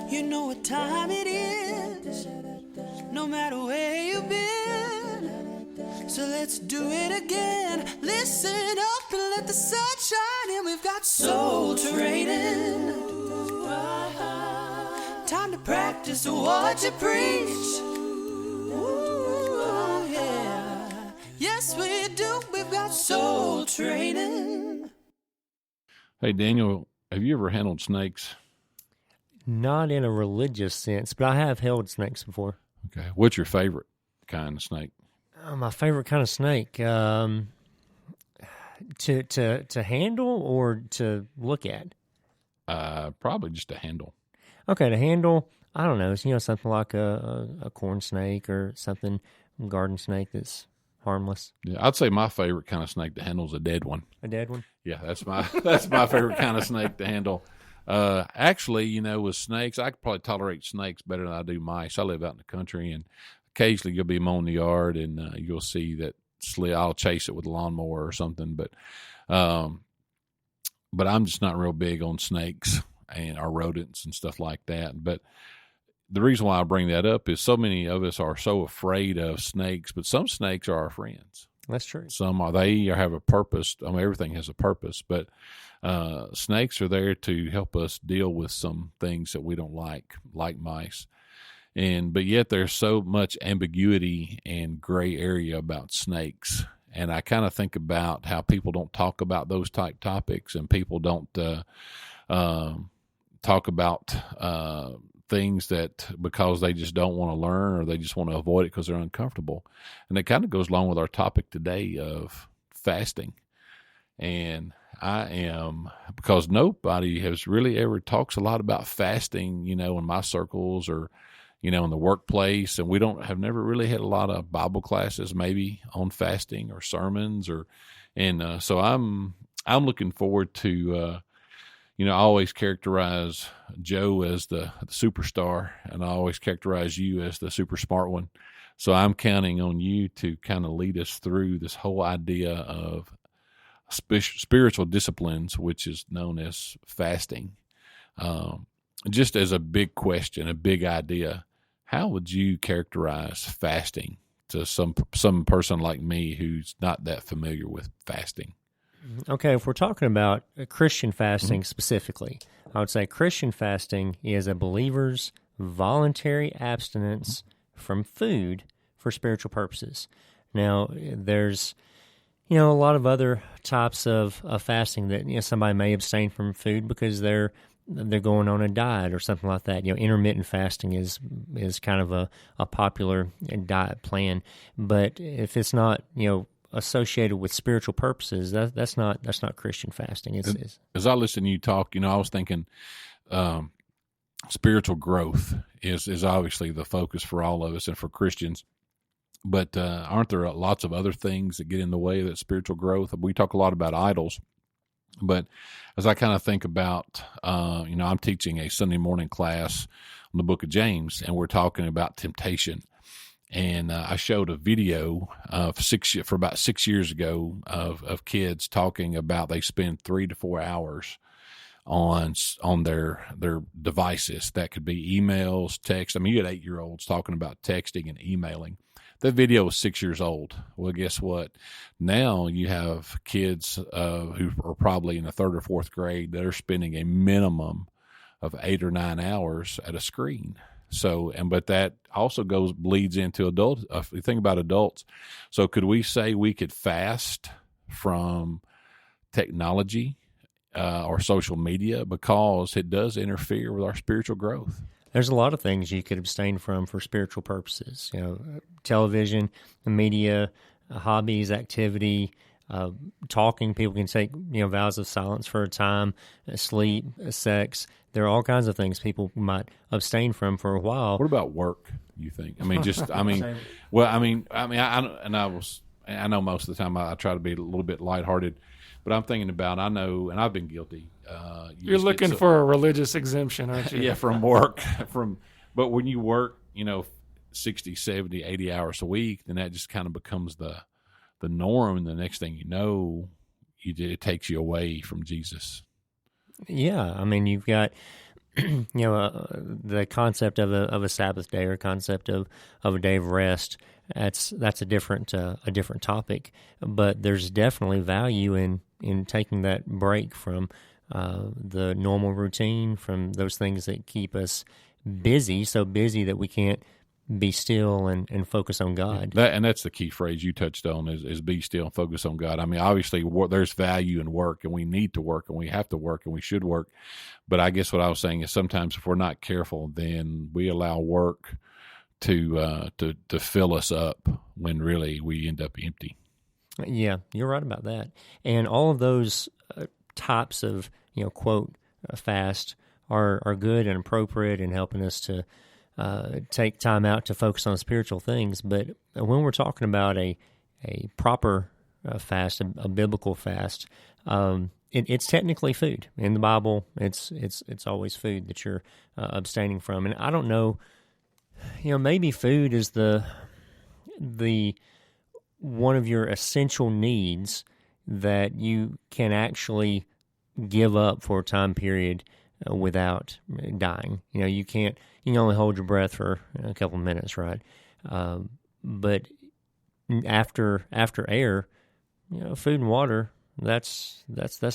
You know what time it is, no matter where you've been. So let's do it again. Listen up and let the sun shine in. We've got soul training. Time to practice what you preach. Ooh, yeah. Yes, we do. We've got soul training. Hey, Daniel, have you ever handled snakes? Not in a religious sense, but I have held snakes before. Okay. What's your favorite kind of snake? My favorite kind of snake, to handle or to look at? Probably just a handle. Okay, to handle, I don't know, something like a corn snake or something, garden snake that's harmless. Yeah, I'd say my favorite kind of snake to handle is a dead one. A dead one? Yeah, that's my favorite kind of snake to handle. Actually, with snakes, I could probably tolerate snakes better than I do mice. I live out in the country, and occasionally you'll be mowing the yard, and you'll see that I'll chase it with a lawnmower or something. But I'm just not real big on snakes and our rodents and stuff like that. But the reason why I bring that up is so many of us are so afraid of snakes, but some snakes are our friends. That's true. Some are, they have a purpose. I mean, everything has a purpose, but snakes are there to help us deal with some things that we don't like mice. But yet there's so much ambiguity and gray area about snakes. And I kind of think about how people don't talk about those type topics, and people don't talk about things that because they just don't want to learn, or they just want to avoid it because they're uncomfortable. And it kind of goes along with our topic today of fasting. And because nobody has really ever talks a lot about fasting, in my circles or, in the workplace. And we have never really had a lot of Bible classes maybe on fasting or sermons so I'm looking forward to, I always characterize Joe as the superstar, and I always characterize you as the super smart one. So I'm counting on you to kind of lead us through this whole idea of spiritual disciplines, which is known as fasting. Just as a big question, a big idea, how would you characterize fasting to some person like me who's not that familiar with fasting? Okay, if we're talking about Christian fasting specifically, I would say Christian fasting is a believer's voluntary abstinence from food for spiritual purposes. Now, there's, a lot of other types of fasting that, somebody may abstain from food because they're going on a diet or something like that. Intermittent fasting is kind of a popular diet plan. But if it's not, associated with spiritual purposes, that's not Christian fasting. As I listen to you talk, I was thinking spiritual growth is obviously the focus for all of us and for Christians. But aren't there lots of other things that get in the way of that spiritual growth? We talk a lot about idols, but as I kind of think about, I'm teaching a Sunday morning class on the book of James, and we're talking about temptation. And I showed a video for about 6 years ago of kids talking about they spend 3 to 4 hours on their devices. That could be emails, text. I mean, you had 8-year-olds talking about texting and emailing. That video was 6 years old. Well, guess what? Now you have kids who are probably in the 3rd or 4th grade that are spending a minimum of 8 or 9 hours at a screen. So, but that also bleeds into adults. If you think about adults, so could we say we could fast from technology or social media because it does interfere with our spiritual growth? There's a lot of things you could abstain from for spiritual purposes. Television, media, hobbies, activity, talking. People can take vows of silence for a time, sleep, sex. There are all kinds of things people might abstain from for a while. What about work? You think? I mean, I know most of the time I try to be a little bit lighthearted, but I'm thinking about, I know, and I've been guilty. You're looking for a religious exemption, aren't you? Yeah, from work. But when you work, 60, 70, 80 hours a week, then that just kind of becomes the norm. And the next thing you know, it takes you away from Jesus. Yeah, I mean, you've got the concept of a Sabbath day or concept of a day of rest, that's a different topic. But there's definitely value in taking that break from the normal routine, from those things that keep us busy, so busy that we can't be still and focus on God. That's the key phrase you touched on is be still and focus on God. I mean, obviously there's value in work, and we need to work, and we have to work, and we should work. But I guess what I was saying is sometimes if we're not careful, then we allow work to fill us up when really we end up empty. Yeah, you're right about that. And all of those types of quote fast are good and appropriate in helping us to take time out to focus on spiritual things. But when we're talking about a proper fast, a biblical fast, it's technically food. In the Bible, it's always food that you're abstaining from. And I don't know, maybe food is the one of your essential needs that you can actually give up for a time period without dying. You can only hold your breath for a couple of minutes, right? But after air, food and water, that's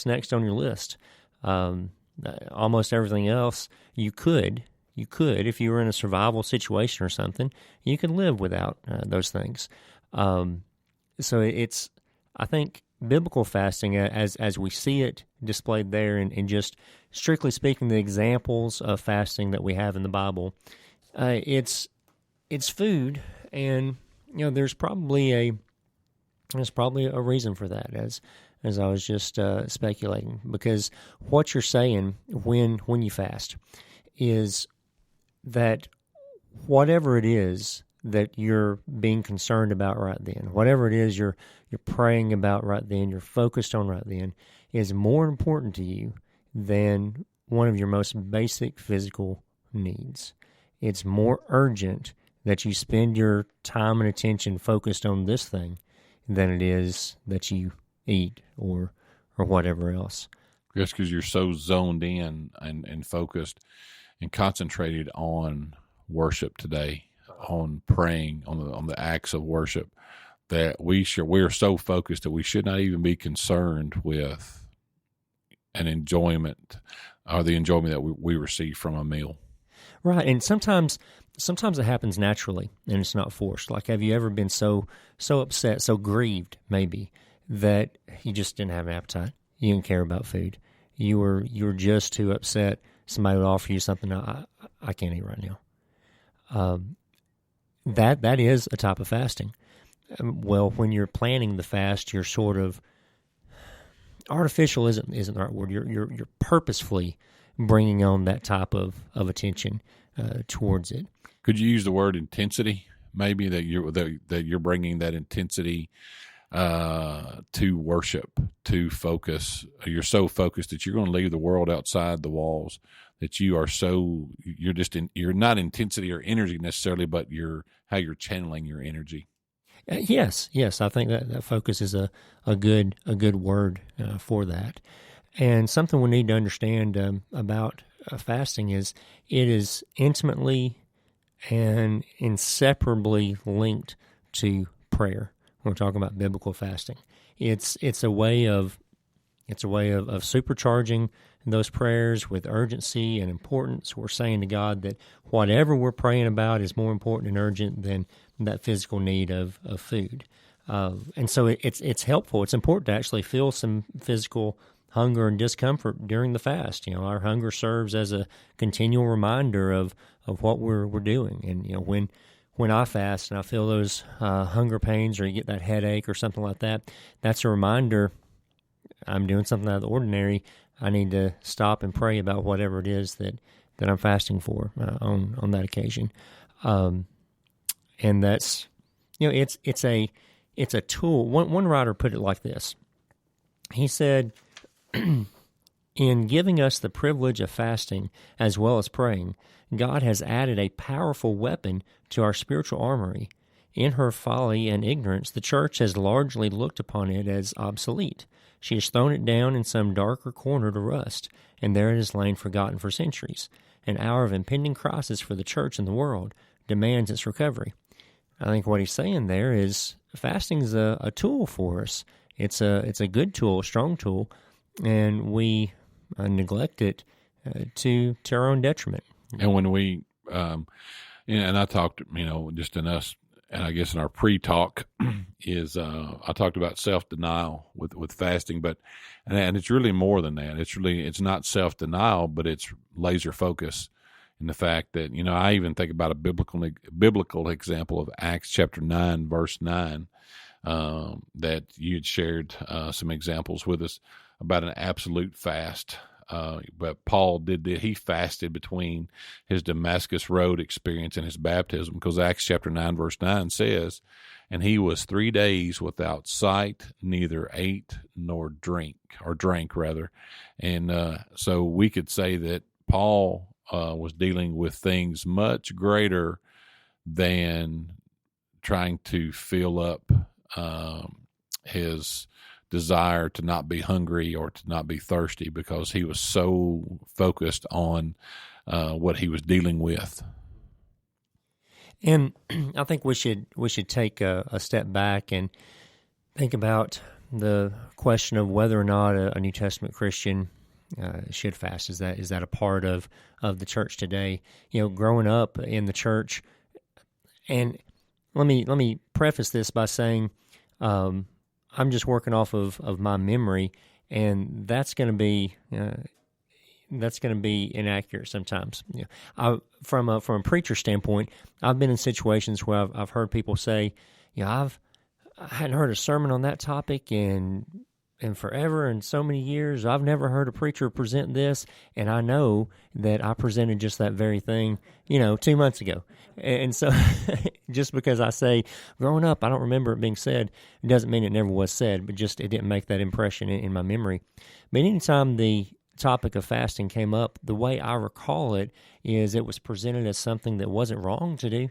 next on your list. Almost everything else you could, if you were in a survival situation or something, you could live without those things. So I think biblical fasting, as we see it displayed there, and just strictly speaking, the examples of fasting that we have in the Bible, it's food, and there's probably a reason for that, as I was just speculating, because what you're saying when you fast is that whatever it is that you're being concerned about right then, whatever it is you're praying about right then, you're focused on right then, is more important to you than one of your most basic physical needs. It's more urgent that you spend your time and attention focused on this thing than it is that you eat or whatever else. Just because you're so zoned in and focused and concentrated on worship today, on praying, on the acts of worship, that we're so focused that we should not even be concerned with an enjoyment or the enjoyment that we receive from a meal. Right, and sometimes it happens naturally, and it's not forced. Like, have you ever been so upset, so grieved, maybe, that you just didn't have an appetite? You didn't care about food. You were just too upset. Somebody would offer you something I can't eat right now. That is a type of fasting. Well, when you're planning the fast, you're sort of artificial. Isn't the right word? You're purposefully bringing on that type of attention towards it. Could you use the word intensity? Maybe that you're bringing that intensity to worship, to focus. You're so focused that you're going to leave the world outside the walls. That you're not intensity or energy necessarily, but how you're channeling your energy. Yes. I think that focus is a good word for that. And something we need to understand about fasting is it is intimately and inseparably linked to prayer. When we're talking about biblical fasting, it's a way of supercharging those prayers with urgency and importance. We're saying to God that whatever we're praying about is more important and urgent than that physical need of food. And so it's helpful. It's important to actually feel some physical hunger and discomfort during the fast. Our hunger serves as a continual reminder of what we're doing. And when I fast and I feel those hunger pains, or you get that headache or something like that, that's a reminder I'm doing something out of the ordinary. I need to stop and pray about whatever it is that I'm fasting for on that occasion. And that's it's a tool. One writer put it like this. He said, in giving us the privilege of fasting as well as praying, God has added a powerful weapon to our spiritual armory. In her folly and ignorance, the church has largely looked upon it as obsolete. She has thrown it down in some darker corner to rust, and there it has lain forgotten for centuries. an hour of impending crisis for the church and the world demands its recovery. I think what he's saying there is fasting is a tool for us. It's a good tool, a strong tool, and we neglect it to our own detriment. And when we, and I talked, just in us, and I guess in our pre-talk is I talked about self-denial with fasting, and it's really more than that. It's not self-denial, but it's laser focus. And the fact that, I even think about a biblical example of Acts chapter 9, verse 9, that you had shared some examples with us about an absolute fast. But Paul did that. He fasted between his Damascus Road experience and his baptism, because Acts chapter 9, verse 9 says, and he was 3 days without sight, neither ate nor drank. And so we could say that Paul was dealing with things much greater than trying to fill up his desire to not be hungry or to not be thirsty, because he was so focused on what he was dealing with. And I think we should take a step back and think about the question of whether or not a New Testament Christian should fast. Is that a part of the church today? Growing up in the church, and let me preface this by saying, I'm just working off of my memory, and that's going to be inaccurate sometimes. From a preacher standpoint, I've been in situations where I've heard people say, I hadn't heard a sermon on that topic in forever, and so many years. I've never heard a preacher present this, and I know that I presented just that very thing, 2 months ago. And so just because I say, growing up, I don't remember it being said, it doesn't mean it never was said, but just it didn't make that impression in my memory. But anytime the topic of fasting came up, the way I recall it is it was presented as something that wasn't wrong to do.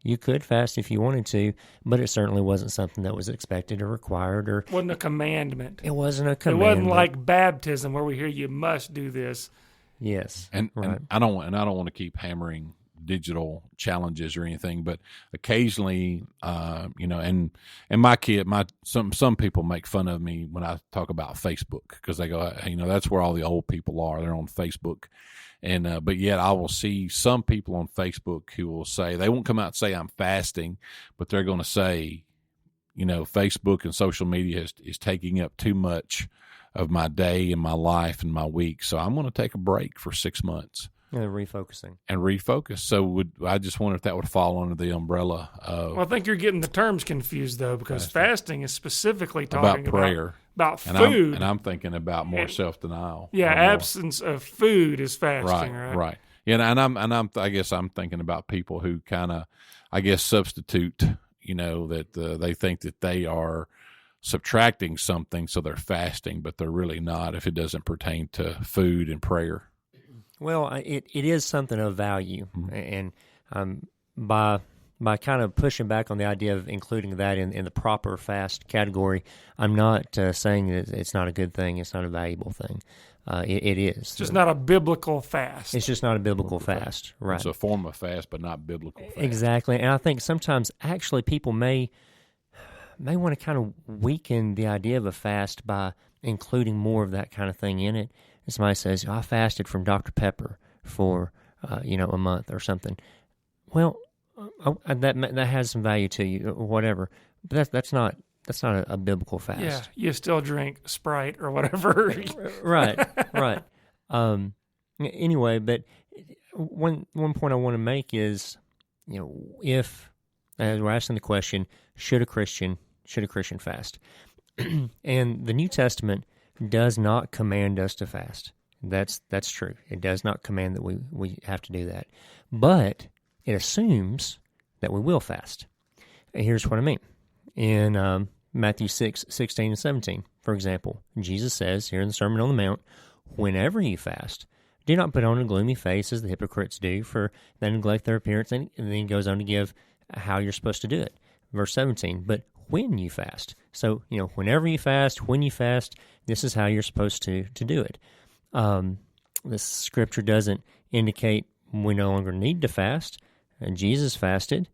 You could fast if you wanted to, but it certainly wasn't something that was expected or required, or wasn't a commandment. It wasn't a commandment. It wasn't like baptism where we hear you must do this. Yes, and right. And I don't want to keep hammering digital challenges or anything, but occasionally, and some people make fun of me when I talk about Facebook, because they go, that's where all the old people are. They're on Facebook. And but yet I will see some people on Facebook who will say, they won't come out and say I'm fasting, but they're going to say, Facebook and social media is taking up too much of my day and my life and my week, so I'm going to take a break for 6 months. Refocus. So I just wonder if that would fall under the umbrella of... Well, I think you're getting the terms confused, though, because fasting is specifically talking about prayer. About food. And I'm thinking about more self-denial. Yeah, absence of food is fasting, right? Right. Yeah, I guess I'm thinking about people who kind of, substitute, that they think that they are subtracting something, so they're fasting, but they're really not if it doesn't pertain to food and prayer. Well, it is something of value, and by kind of pushing back on the idea of including that in the proper fast category, I'm not saying that it's not a good thing, it's not a valuable thing. It is. It's just not a biblical fast. It's just not a biblical fast, right? It's a form of fast, but not biblical fast. Exactly, and I think sometimes actually people may want to kind of weaken the idea of a fast by including more of that kind of thing in it. And somebody says, I fasted from Dr. Pepper for a month or something. Well, that has some value to you, or whatever. But that's not a biblical fast. Yeah, you still drink Sprite or whatever. Right. Anyway, but one point I want to make is, if, as we're asking the question, should a Christian fast? And the New Testament does not command us to fast. That's true. It does not command that we have to do that. But it assumes that we will fast. Here's what I mean. In Matthew 6:16 and 17, for example, Jesus says here in the Sermon on the Mount, whenever you fast, do not put on a gloomy face as the hypocrites do, for they neglect their appearance. And then he goes on to give how you're supposed to do it. Verse 17, but when you fast. So, whenever you fast, when you fast, this is how you're supposed to do it. This scripture doesn't indicate we no longer need to fast. Jesus fasted.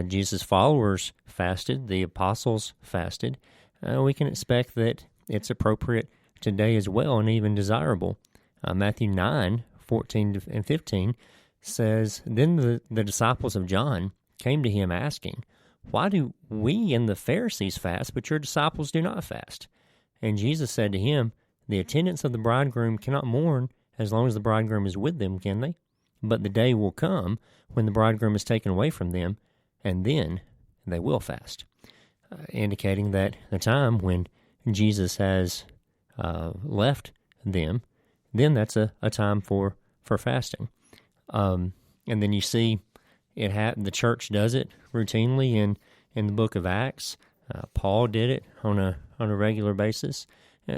Jesus' followers fasted. The apostles fasted. We can expect that it's appropriate today as well, and even desirable. Matthew 9:14 and 15 says, Then the disciples of John came to him asking, Why do we and the Pharisees fast, but your disciples do not fast? And Jesus said to him, The attendants of the bridegroom cannot mourn as long as the bridegroom is with them, can they? But the day will come when the bridegroom is taken away from them, and then they will fast. Indicating that the time when Jesus has left them, then that's a time for fasting. And then you see the church does it routinely in the book of Acts. Paul did it on a regular basis.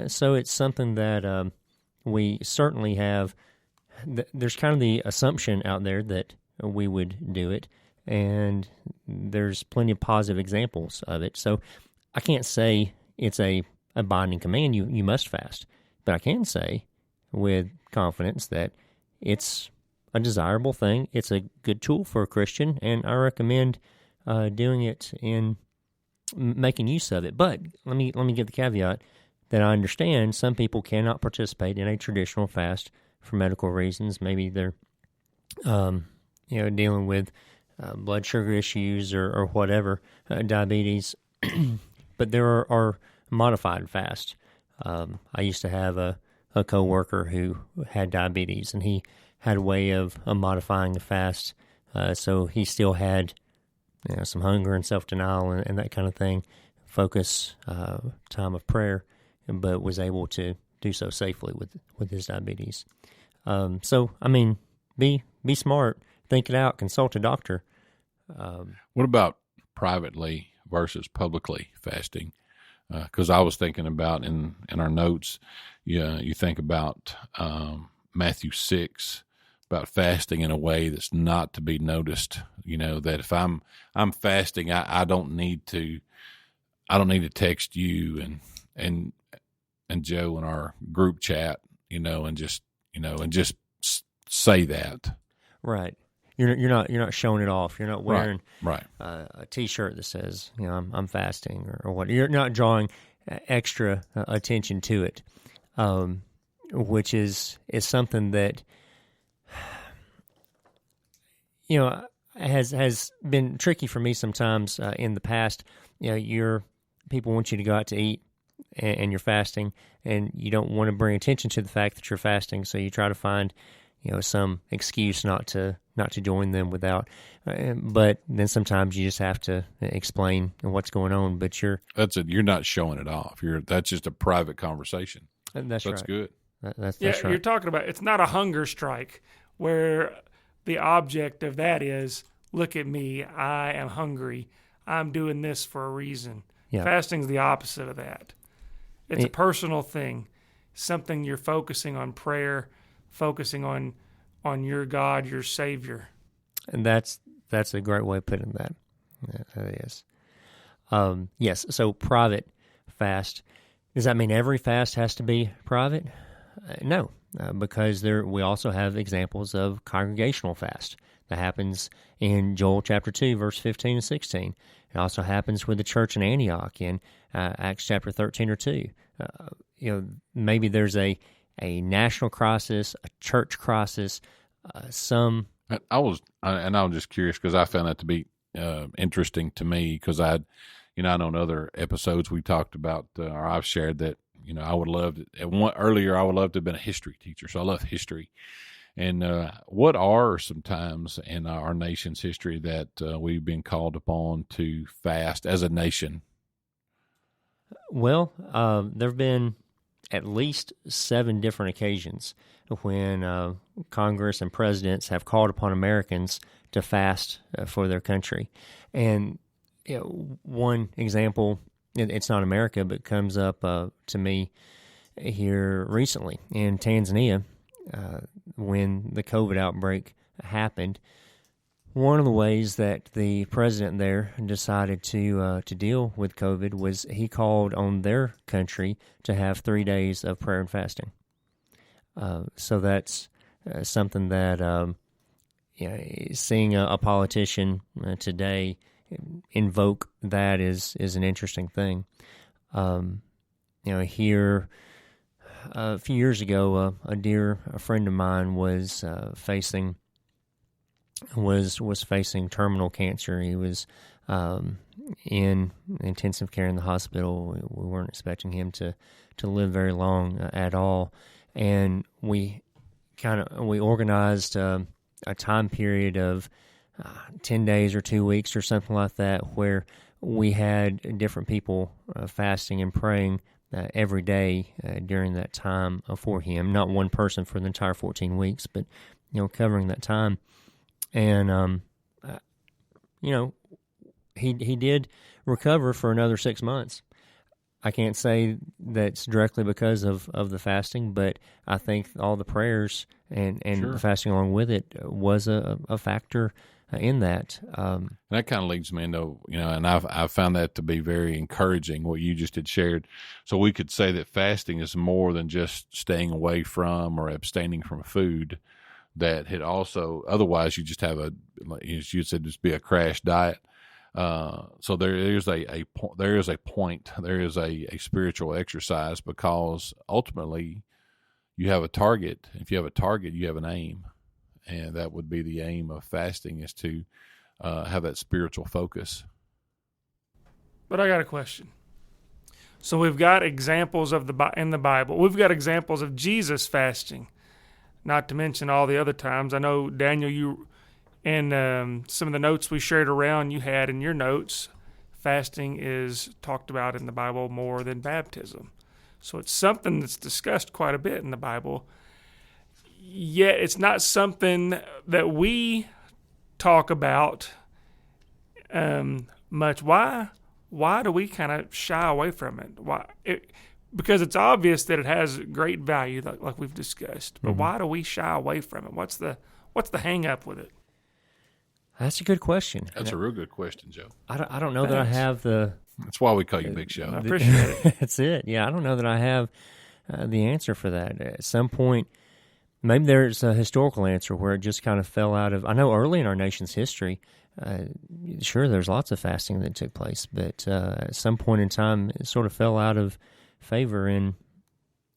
So it's something that we certainly have. There's kind of the assumption out there that we would do it, and there's plenty of positive examples of it. So I can't say it's a binding command, you must fast, but I can say with confidence that it's a desirable thing. It's a good tool for a Christian, and I recommend doing it in making use of it. But let me give the caveat that I understand some people cannot participate in a traditional fast for medical reasons. Maybe they're dealing with blood sugar issues or whatever, diabetes. But there are modified fasts. I used to have a coworker who had diabetes, and he had a way of modifying the fast, so he still had some hunger and self-denial and that kind of thing, focus, time of prayer, but was able to do so safely with his diabetes. So, I mean, be smart, think it out, consult a doctor. What about privately versus publicly fasting? Because I was thinking about in our notes, you think about Matthew 6, about fasting in a way that's not to be noticed. That if I'm fasting, I don't need to text you and Joe in our group chat, and just say that. Right. You're not showing it off. You're not wearing right. A T-shirt that says I'm fasting or what. You're not drawing extra attention to it, which is something that has been tricky for me sometimes in the past. People want you to go out to eat, and you're fasting, and you don't want to bring attention to the fact that you're fasting, so you try to find some excuse not to join them without. But then sometimes you just have to explain what's going on. But you're not showing it off. That's just a private conversation. That's right. Good. That's right. You're talking about, it's not a hunger strike where the object of that is, look at me, I am hungry, I'm doing this for a reason. Yeah. Fasting's the opposite of that. It's a personal thing, something you're focusing on prayer, focusing on your God, your Savior. And that's a great way of putting that. That is. Yes, so private fast. Does that mean every fast has to be private? No, because we also have examples of congregational fast. That happens in Joel chapter 2, verse 15 and 16. It also happens with the church in Antioch in Acts chapter 13 or 2. Maybe there's a national crisis, a church crisis, I was just curious because I found that to be interesting to me because I know in other episodes we talked about, or I've shared that, I would love to, earlier I would love to have been a history teacher, so I love history. And what are some times in our nation's history that we've been called upon to fast as a nation? Well, there have been at least 7 different occasions when Congress and presidents have called upon Americans to fast for their country. And one example, it's not America, but comes up to me here recently in Tanzania when the COVID outbreak happened. One of the ways that the president there decided to deal with COVID was he called on their country to have 3 days of prayer and fasting. So that's something that seeing a politician today invoke that is an interesting thing. Here a few years ago, a friend of mine was facing terminal cancer. He was in intensive care in the hospital. We weren't expecting him to live very long at all, and we organized a time period of 10 days or 2 weeks or something like that, where we had different people fasting and praying every day during that time for him. Not one person for the entire 14 weeks, but covering that time. And he did recover for another 6 months. I can't say that's directly because of the fasting, but I think all the prayers and Sure. the fasting along with it was a factor in that. And that kind of leads me into, and I've found that to be very encouraging, what you just had shared. So we could say that fasting is more than just staying away from or abstaining from food. That had also, otherwise you just have as you said, just be a crash diet. So there is a point, there is a spiritual exercise, because ultimately you have a target. If you have a target, you have an aim, and that would be the aim of fasting, is to have that spiritual focus. But I got a question. So we've got examples in the Bible. We've got examples of Jesus fasting, not to mention all the other times. I know, Daniel, you and some of the notes we shared around, you had in your notes, fasting is talked about in the Bible more than baptism. So it's something that's discussed quite a bit in the Bible. Yet it's not something that we talk about much. Why? Why do we kind of shy away from it? Why? Because it's obvious that it has great value, like we've discussed. But why do we shy away from it? What's the hang up with it? That's a good question. That's a real good question, Joe. I don't know that I have the... That's why we call you Big Show. I appreciate it. That's it. Yeah, I don't know that I have the answer for that. At some point, maybe there's a historical answer where it just kind of fell out of... I know early in our nation's history, sure, there's lots of fasting that took place, but at some point in time, it sort of fell out of favor. And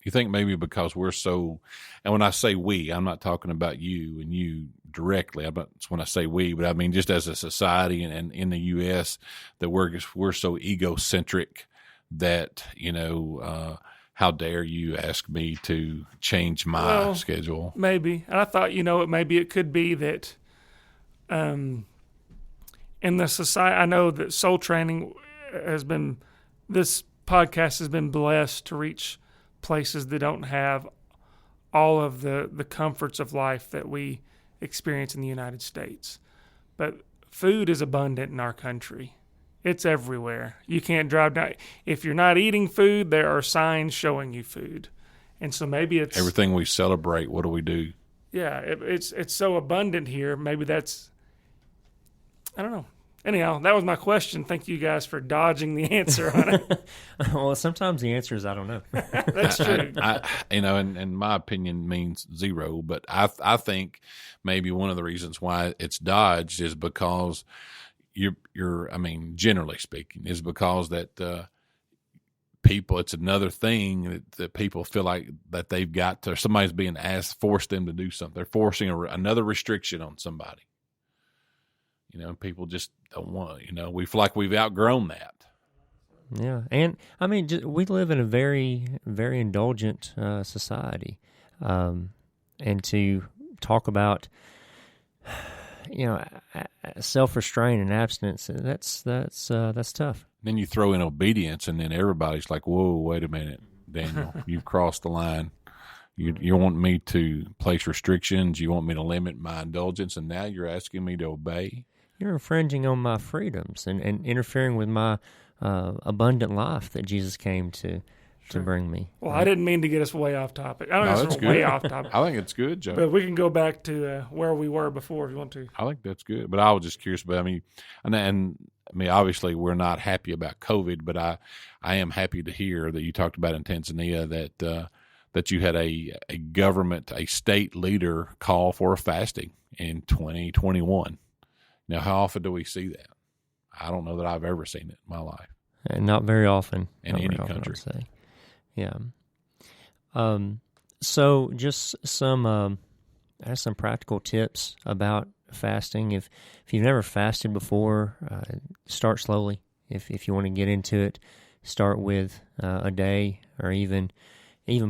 you think maybe because we're so... And when I say we, I'm not talking about you and you directly. When I say we, but I mean just as a society and in the U.S., that we're so egocentric that, how dare you ask me to change my schedule? Maybe. And I thought, maybe it could be that in the society, I know that Soul Training this podcast has been blessed to reach places that don't have all of the comforts of life that we experience in the United States. But food is abundant in our country. It's everywhere. You can't drive down. If you're not eating food, there are signs showing you food. And so maybe it's... Everything we celebrate, what do we do? Yeah, it's so abundant here. Maybe that's... I don't know. Anyhow, that was my question. Thank you guys for dodging the answer on it. Well, sometimes the answer is I don't know. That's true. And my opinion means zero, but I think maybe one of the reasons why it's dodged is because generally speaking, is because that people, it's another thing that people feel like that they've got to, somebody's being forced them to do something. They're forcing another restriction on somebody. People just don't want, we feel like we've outgrown that. Yeah. And we live in a very, very indulgent society. And to talk about, self-restraint and abstinence, that's tough. Then you throw in obedience, and then everybody's like, whoa, wait a minute, Daniel, you've crossed the line. You want me to place restrictions. You want me to limit my indulgence, and now you're asking me to obey. You're infringing on my freedoms and interfering with my abundant life that Jesus came to bring me. Well, I didn't mean to get us way off topic. I don't know if we're way off topic. I think it's good, Joe. But we can go back to where we were before if you want to. I think that's good. But I was just curious. But obviously we're not happy about COVID, but I am happy to hear that you talked about in Tanzania that that you had a government, a state leader call for a fasting in 2021. Now, how often do we see that? I don't know that I've ever seen it in my life. And not very often. In Not any very often, country. I'd say. Yeah. So just some practical tips about fasting. If you've never fasted before, start slowly. If you want to get into it, start with a day or even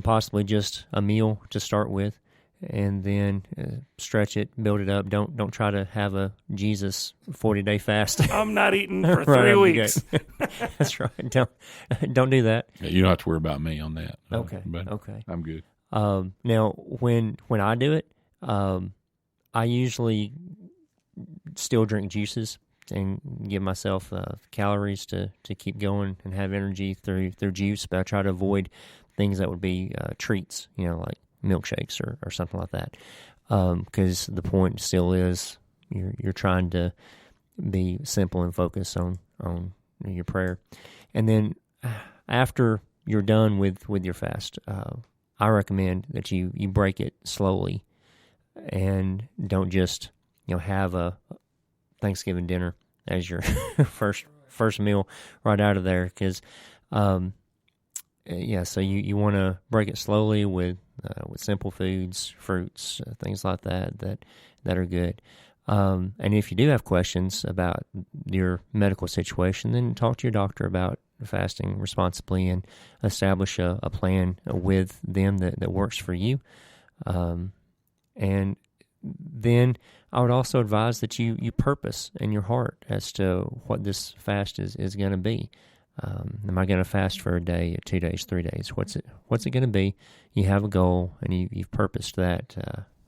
possibly just a meal to start with, and then stretch it, build it up. Don't try to have a Jesus 40-day fast. I'm not eating for Right 3 out of the weeks. gate. That's right. Don't do that. Yeah, you don't have to worry about me on that. Okay. But Okay. I'm good. Now, when I do it, I usually still drink juices and give myself calories to keep going and have energy through juice. But I try to avoid things that would be treats, like milkshakes or something like that, because the point still is you're trying to be simple and focus on your prayer. And then after you're done with your fast, I recommend that you break it slowly and don't just have a Thanksgiving dinner as your first meal right out of there, because so you want to break it slowly with simple foods, fruits, things like that are good. And if you do have questions about your medical situation, then talk to your doctor about fasting responsibly and establish a plan with them that works for you. And then I would also advise that you purpose in your heart as to what this fast is going to be. Am I going to fast for a day, 2 days, 3 days? What's it going to be? You have a goal, and you've purposed that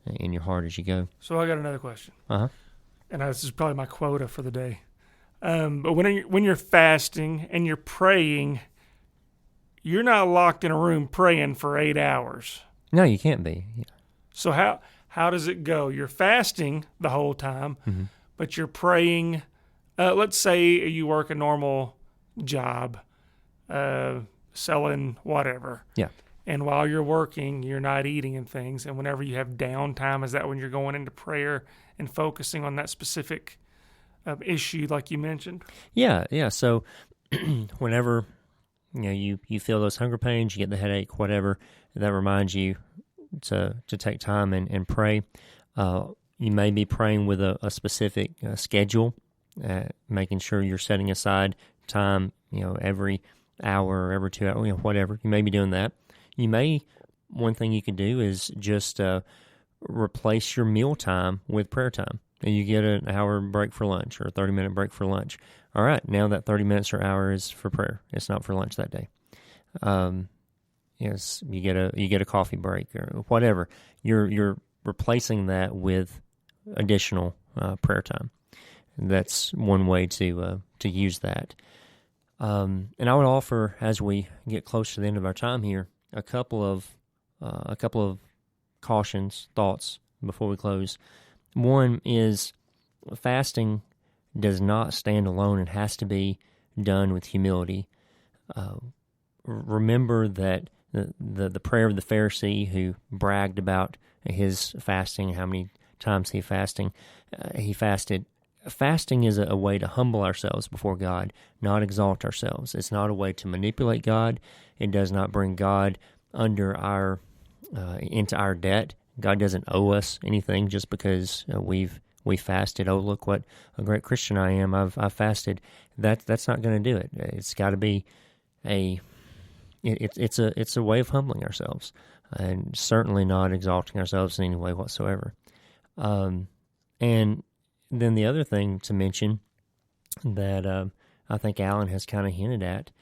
in your heart as you go. So I got another question. Uh-huh. And this is probably my quota for the day. But when you're fasting and you're praying, you're not locked in a room praying for 8 hours. No, you can't be. Yeah. So how does it go? You're fasting the whole time, Mm-hmm. but you're praying. Let's say you work a normal job, selling whatever. Yeah. And while you're working, you're not eating and things. And whenever you have downtime, is that when you're going into prayer and focusing on that specific issue like you mentioned? Yeah. So whenever you feel those hunger pains, you get the headache, whatever, that reminds you to take time and pray. You may be praying with a specific schedule, making sure you're setting aside time, every hour or every 2 hours, whatever. You may be doing that. One thing you could do is just replace your meal time with prayer time. And you get an hour break for lunch or a 30-minute break for lunch. All right, now that 30 minutes or hour is for prayer. It's not for lunch that day. Yes, you get a coffee break or whatever. You're replacing that with additional prayer time. That's one way to use that. And I would offer, as we get close to the end of our time here, a couple of cautions, thoughts before we close. One is fasting does not stand alone. It has to be done with humility. Remember that the prayer of the Pharisee who bragged about his fasting, how many times he fasted. Fasting is a way to humble ourselves before God, not exalt ourselves. It's not a way to manipulate God. It does not bring God under into our debt. God doesn't owe us anything just because we fasted. Oh, look what a great Christian I am. I've fasted. That's not going to do it. It's got to be it's a way of humbling ourselves, and certainly not exalting ourselves in any way whatsoever. And then the other thing to mention that I think Alan has kind of hinted at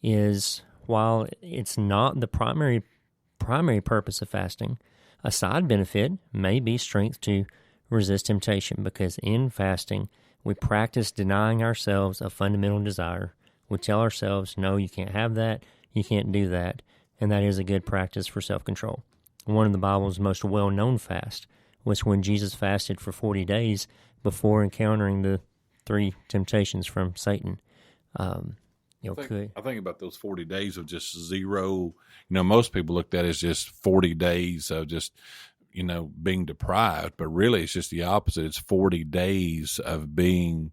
is, while it's not the primary purpose of fasting, a side benefit may be strength to resist temptation, because in fasting we practice denying ourselves a fundamental desire. We tell ourselves, no, you can't have that, you can't do that, and that is a good practice for self-control. One of the Bible's most well-known fasts was when Jesus fasted for 40 days before encountering the 3 temptations from Satan. I think about those 40 days of just zero. Most people looked at it as just 40 days of just, being deprived, but really it's just the opposite. It's 40 days of being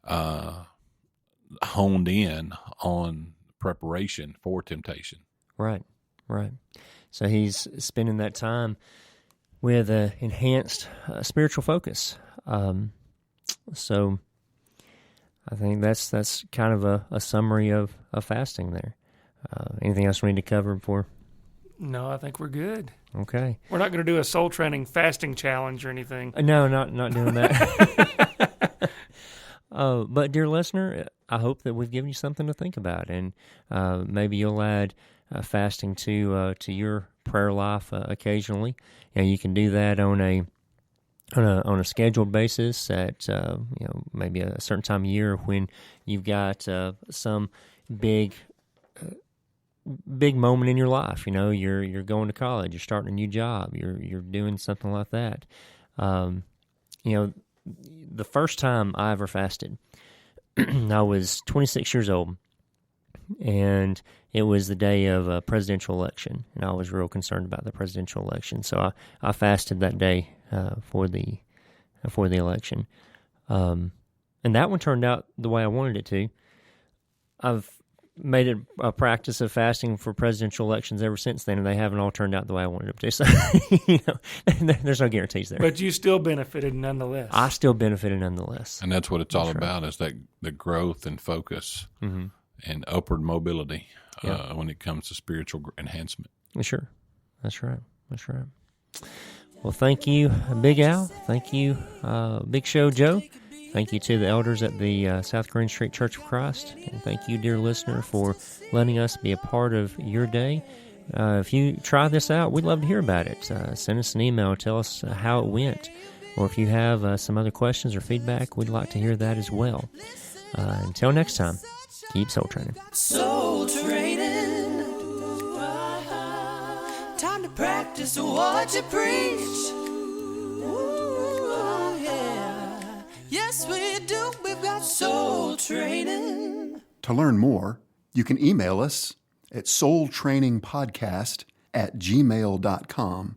honed in on preparation for temptation. Right. So he's spending that time with an enhanced spiritual focus. So I think that's kind of a summary of fasting there. Anything else we need to cover before? No, I think we're good. Okay. We're not going to do a soul training fasting challenge or anything. No, not doing that. But dear listener, I hope that we've given you something to think about, and maybe you'll add fasting to your prayer life occasionally. You can do that on a scheduled basis at maybe a certain time of year when you've got some big moment in your life. You're going to college, you're starting a new job, you're doing something like that. The first time I ever fasted, I was 26 years old, and it was the day of a presidential election, and I was real concerned about the presidential election. So I fasted that day for the election, and that one turned out the way I wanted it to. I've made it a practice of fasting for presidential elections ever since then, and they haven't all turned out the way I wanted them to. So, there's no guarantees there. But you still benefited nonetheless. I still benefited nonetheless. And that's what it's all That's right. about, is that the growth and focus and upward mobility when it comes to spiritual enhancement. Sure. That's right. Well, thank you, Big Al. Thank you, Big Show Joe. Thank you to the elders at the South Green Street Church of Christ. And thank you, dear listener, for letting us be a part of your day. If you try this out, we'd love to hear about it. Send us an email. Tell us how it went. Or if you have some other questions or feedback, we'd like to hear that as well. Until next time, keep soul training. Soul training. Time to practice what you preach. Ooh, yeah. Yes, we do. We've got soul training. To learn more, you can email us at soultrainingpodcast@gmail.com,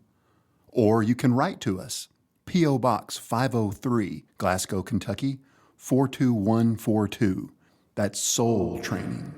or you can write to us, P.O. Box 503, Glasgow, Kentucky, 42142. That's Soul Training.